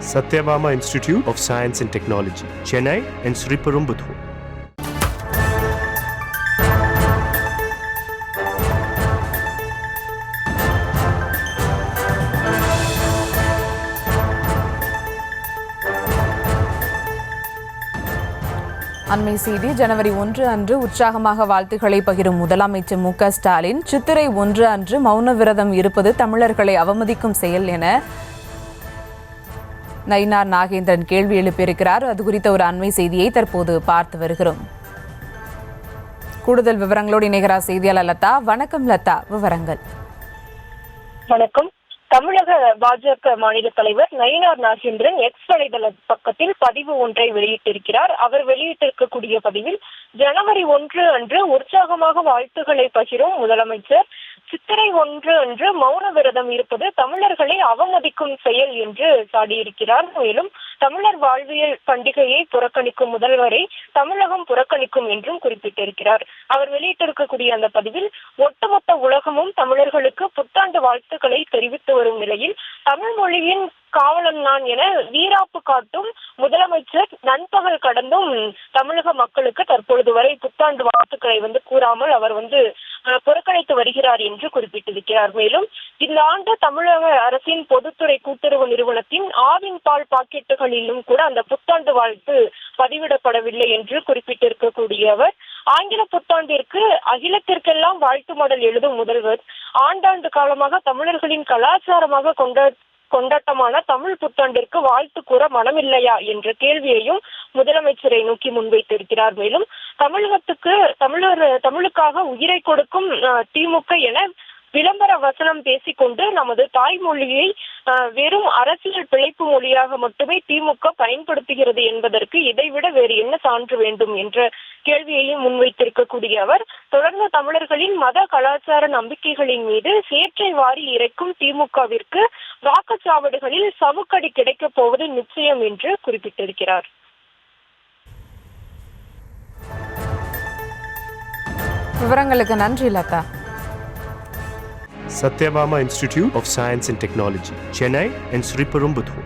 Satyabama Institute of Science and Technology, Chennai and Sriperumbudur. அண்மை செய்தி ஜனவரி 1 அன்று உற்சாகமாக வாழ்த்துக்களை பகிரும் முதலமைச்சர் மு க ஸ்டாலின் சித்திரை 1 அன்று மௌன விரதம் இருப்பது தமிழர்களை அவமதிக்கும் செயல் என நயினார் நாகேந்திரன் கேள்வி எழுப்பியிருக்கிறார். அது குறித்த ஒரு அண்மை செய்தியை தற்போது பார்த்து வருகிறோம். கூடுதல் விவரங்களோடு இணைகிறார் செய்தியாளர் லதா. வணக்கம் லதா, விவரங்கள். வணக்கம். தமிழக பாஜக மாநில தலைவர் நயினார் நாகேந்திரன் எக்ஸ் வலைதள பக்கத்தில் பதிவு ஒன்றை வெளியிட்டிருக்கிறார். அவர் வெளியிட்டிருக்கக்கூடிய பதிவில் ஜனவரி 1 அன்று உற்சாகமாக வாழ்த்துக்களை பகிரும் முதலமைச்சர் சித்திரை 1 அன்று மௌன விரதம் இருப்பது தமிழர்களை அவமதிக்கும் செயல் என்று சாடியிருக்கிறார். மேலும் தமிழர் வாழ்வியல் பண்டிகையை புறக்கணிக்கும் முதல்வரை தமிழகம் புறக்கணிக்கும் என்றும் குறிப்பிட்டிருக்கிறார். அவர் வெளியிட்டிருக்கக்கூடிய அந்த பதிவில் ஒட்டுமொத்த உலகமும் தமிழர்களுக்கு புத்தாண்டு வாழ்த்துக்களை தெரிவித்து வரும் நிலையில் தமிழ் மொழியின் காவலன் நான் என வீராப்பு காட்டும் முதலமைச்சர் நண்பகல் கடந்தும் தமிழக மக்களுக்கு தற்பொழுது வரை புத்தாண்டு வாழ்த்துக்களை கூறாமல் அவர் புறக்கணித்து வருகிறார் என்று குறிப்பிட்டிருக்கிறார். மேலும் இந்த ஆண்டு தமிழக அரசின் பொதுத்துறை கூட்டுறவு நிறுவனத்தின் ஆவின் பால் பாக்கெட்டுகளிலும் கூட அந்த புத்தாண்டு வாழ்த்து பதிவிடப்படவில்லை என்று குறிப்பிட்டிருக்கக்கூடிய அவர் ஆங்கில புத்தாண்டிற்கு அகிலத்திற்கெல்லாம் வாழ்த்து மடல் எழுதும் முதல்வர் ஆண்டாண்டு காலமாக தமிழர்களின் கலாச்சாரமாக கொண்டாட்டமான தமிழ் புத்தாண்டிற்கு வாழ்த்து கூற மனமில்லையா என்ற கேள்வியையும் முதலமைச்சரை நோக்கி முன்வைத்திருக்கிறார். மேலும் தமிழுக்காக உயிரை கொடுக்கும் திமுக என விளம்பர வசனம் பேசிக்கொண்டு நமது தாய்மொழியை வெறும் அரசியல் பிழைப்பு மொழியாக மட்டுமே திமுக பயன்படுத்துகிறது என்பதற்கு இதைவிட வேறு என்ன சான்று வேண்டும் என்ற கேள்வியையும் முன்வைத்திருக்கக்கூடிய அவர் தொடர்ந்து தமிழர்களின் மத கலாச்சார நம்பிக்கைகளின் மீது சேற்றை வாரி இறைக்கும் திமுகவிற்கு வாக்குச்சாவடிகளில் சவுக்கடி கிடைக்கப் போவது நிச்சயம் என்று குறிப்பிட்டிருக்கிறார். விவரங்களுக்கு நன்றி Latha. Satyabama Institute of Science and Technology, Chennai and Sriperumbudur.